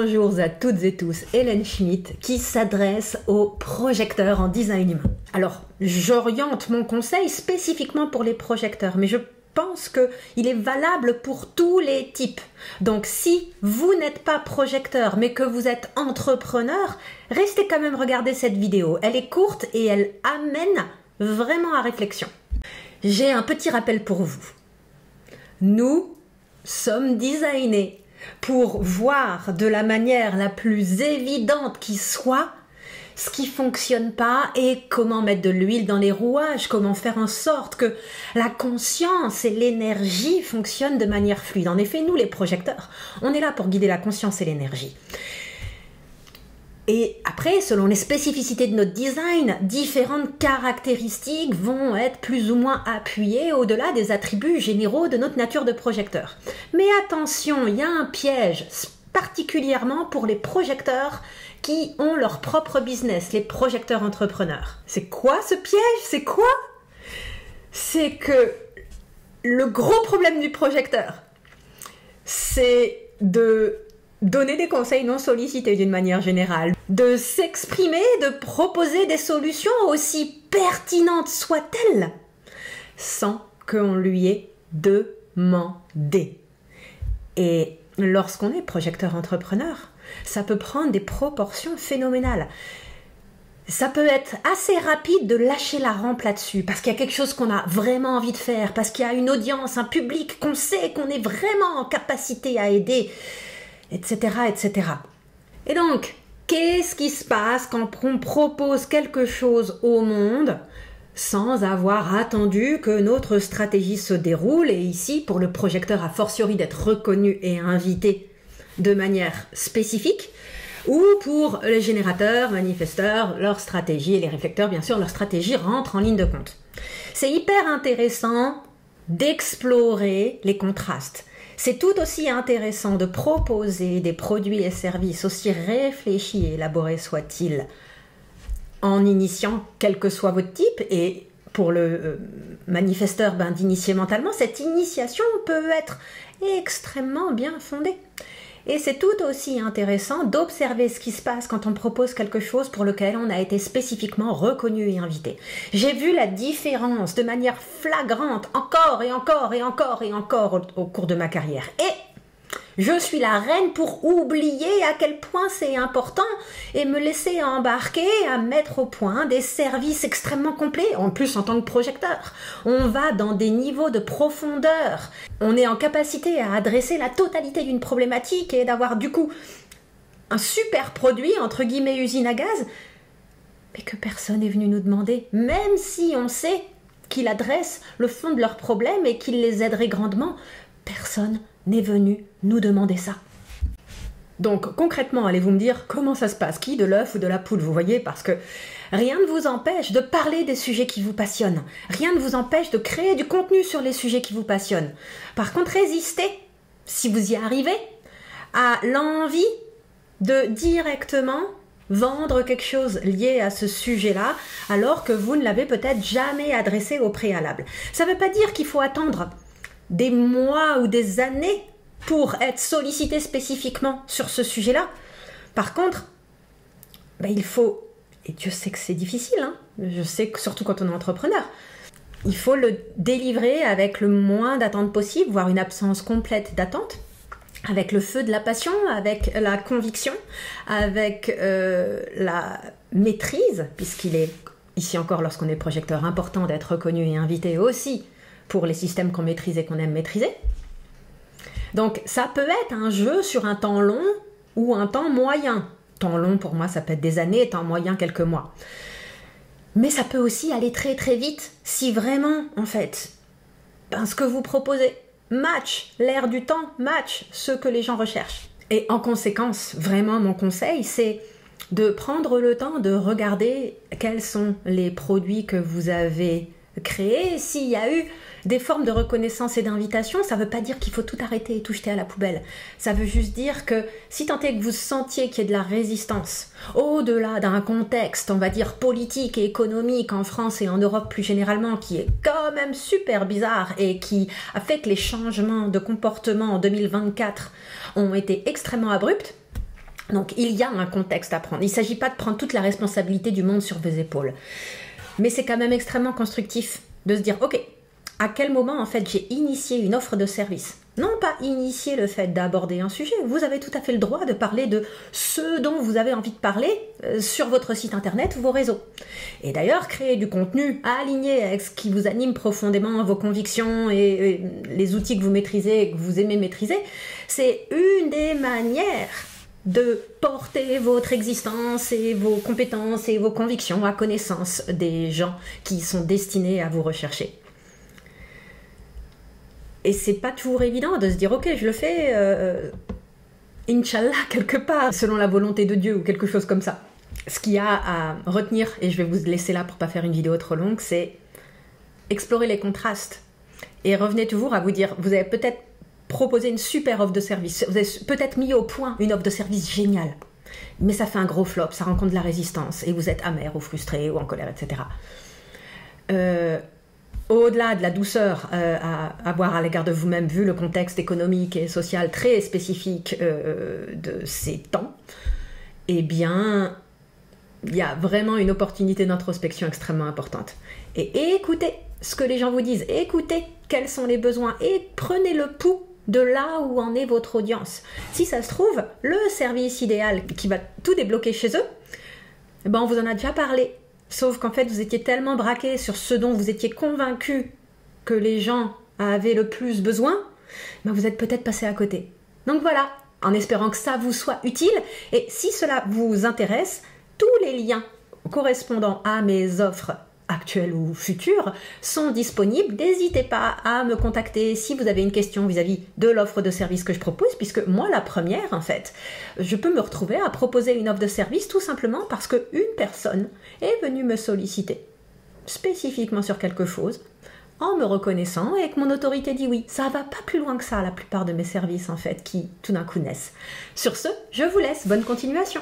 Bonjour à toutes et tous, Hélène Schmitt qui s'adresse aux projecteurs en design humain. Alors, j'oriente mon conseil spécifiquement pour les projecteurs, mais je pense qu'il est valable pour tous les types. Donc si vous n'êtes pas projecteur mais que vous êtes entrepreneur, restez quand même regarder cette vidéo. Elle est courte et elle amène vraiment à réflexion. J'ai un petit rappel pour vous. Nous sommes designés pour voir de la manière la plus évidente qui soit ce qui fonctionne pas et comment mettre de l'huile dans les rouages, comment faire en sorte que la conscience et l'énergie fonctionnent de manière fluide. En effet, nous les projecteurs, on est là pour guider la conscience et l'énergie. Et après, selon les spécificités de notre design, différentes caractéristiques vont être plus ou moins appuyées au-delà des attributs généraux de notre nature de projecteur. Mais attention, il y a un piège, particulièrement pour les projecteurs qui ont leur propre business, les projecteurs entrepreneurs. C'est quoi ce piège? C'est quoi? C'est que le gros problème du projecteur, c'est de donner des conseils non sollicités d'une manière générale, de s'exprimer, de proposer des solutions aussi pertinentes soient-elles, sans qu'on lui ait demandé. Et lorsqu'on est projecteur entrepreneur, ça peut prendre des proportions phénoménales. Ça peut être assez rapide de lâcher la rampe là-dessus, parce qu'il y a quelque chose qu'on a vraiment envie de faire, parce qu'il y a une audience, un public qu'on sait qu'on est vraiment en capacité à aider, etc., etc. Et donc, qu'est-ce qui se passe quand on propose quelque chose au monde sans avoir attendu que notre stratégie se déroule, et ici, pour le projecteur, a fortiori d'être reconnu et invité de manière spécifique, ou pour les générateurs, manifesteurs, leur stratégie, et les réflecteurs, bien sûr, leur stratégie rentre en ligne de compte. C'est hyper intéressant d'explorer les contrastes. C'est tout aussi intéressant de proposer des produits et services aussi réfléchis et élaborés soient-ils, en initiant quel que soit votre type, et pour le manifesteur, d'initier mentalement, cette initiation peut être extrêmement bien fondée. Et c'est tout aussi intéressant d'observer ce qui se passe quand on propose quelque chose pour lequel on a été spécifiquement reconnu et invité. J'ai vu la différence de manière flagrante encore et encore et encore et encore au cours de ma carrière. Et je suis la reine pour oublier à quel point c'est important et me laisser embarquer à mettre au point des services extrêmement complets. En plus, en tant que projecteur, on va dans des niveaux de profondeur. On est en capacité à adresser la totalité d'une problématique et d'avoir du coup un super produit, entre guillemets, usine à gaz, mais que personne n'est venu nous demander, même si on sait qu'il adresse le fond de leurs problèmes et qu'il les aiderait grandement. Personne n'est venu nous demander ça. Donc concrètement, allez-vous me dire comment ça se passe? Qui, de l'œuf ou de la poule? Vous voyez, parce que rien ne vous empêche de parler des sujets qui vous passionnent. Rien ne vous empêche de créer du contenu sur les sujets qui vous passionnent. Par contre, résistez, si vous y arrivez, à l'envie de directement vendre quelque chose lié à ce sujet-là, alors que vous ne l'avez peut-être jamais adressé au préalable. Ça ne veut pas dire qu'il faut attendre des mois ou des années pour être sollicité spécifiquement sur ce sujet-là. Par contre, il faut, et Dieu sait que c'est difficile, hein, je sais que surtout quand on est entrepreneur, il faut le délivrer avec le moins d'attente possible, voire une absence complète d'attente, avec le feu de la passion, avec la conviction, avec la maîtrise, puisqu'il est, ici encore lorsqu'on est projecteur, important d'être reconnu et invité aussi pour les systèmes qu'on maîtrise et qu'on aime maîtriser. Donc ça peut être un jeu sur un temps long ou un temps moyen. Temps long pour moi ça peut être des années, temps moyen quelques mois. Mais ça peut aussi aller très très vite si vraiment en fait ce que vous proposez match l'air du temps, match ce que les gens recherchent. Et en conséquence, vraiment mon conseil c'est de prendre le temps de regarder quels sont les produits que vous avez créés, s'il y a eu des formes de reconnaissance et d'invitation. Ça ne veut pas dire qu'il faut tout arrêter et tout jeter à la poubelle. Ça veut juste dire que si tant est que vous sentiez qu'il y ait de la résistance, au-delà d'un contexte, on va dire politique et économique en France et en Europe plus généralement, qui est quand même super bizarre et qui a fait que les changements de comportement en 2024 ont été extrêmement abrupts, Donc il y a un contexte à prendre. Il ne s'agit pas de prendre toute la responsabilité du monde sur vos épaules. Mais c'est quand même extrêmement constructif de se dire, ok, à quel moment en fait j'ai initié une offre de service? Non pas initier le fait d'aborder un sujet, vous avez tout à fait le droit de parler de ce dont vous avez envie de parler sur votre site internet ou vos réseaux. Et d'ailleurs, créer du contenu aligné avec ce qui vous anime profondément, vos convictions et les outils que vous maîtrisez et que vous aimez maîtriser, c'est une des manières de porter votre existence et vos compétences et vos convictions à connaissance des gens qui sont destinés à vous rechercher. Et c'est pas toujours évident de se dire ok, je le fais Inch'Allah quelque part selon la volonté de Dieu ou quelque chose comme ça. Ce qu'il y a à retenir, et je vais vous laisser là pour pas faire une vidéo trop longue, c'est explorer les contrastes et revenez toujours à vous dire, vous avez peut-être proposé une super offre de service, vous avez peut-être mis au point une offre de service géniale, mais ça fait un gros flop, ça rencontre de la résistance et vous êtes amer ou frustré ou en colère, etc. Au-delà de la douceur à avoir à l'égard de vous-même, vu le contexte économique et social très spécifique de ces temps, eh bien, il y a vraiment une opportunité d'introspection extrêmement importante. Et écoutez ce que les gens vous disent, écoutez quels sont les besoins et prenez le pouls de là où en est votre audience. Si ça se trouve, le service idéal qui va tout débloquer chez eux, eh ben on vous en a déjà parlé. Sauf qu'en fait, vous étiez tellement braqué sur ce dont vous étiez convaincu que les gens avaient le plus besoin, ben vous êtes peut-être passé à côté. Donc voilà, en espérant que ça vous soit utile. Et si cela vous intéresse, tous les liens correspondant à mes offres actuelles ou futures sont disponibles. N'hésitez pas à me contacter si vous avez une question vis-à-vis de l'offre de service que je propose, puisque moi, la première, en fait, je peux me retrouver à proposer une offre de service tout simplement parce qu'une personne est venue me solliciter spécifiquement sur quelque chose en me reconnaissant et que mon autorité dit oui. Ça va pas plus loin que ça, la plupart de mes services, en fait, qui tout d'un coup naissent. Sur ce, je vous laisse. Bonne continuation.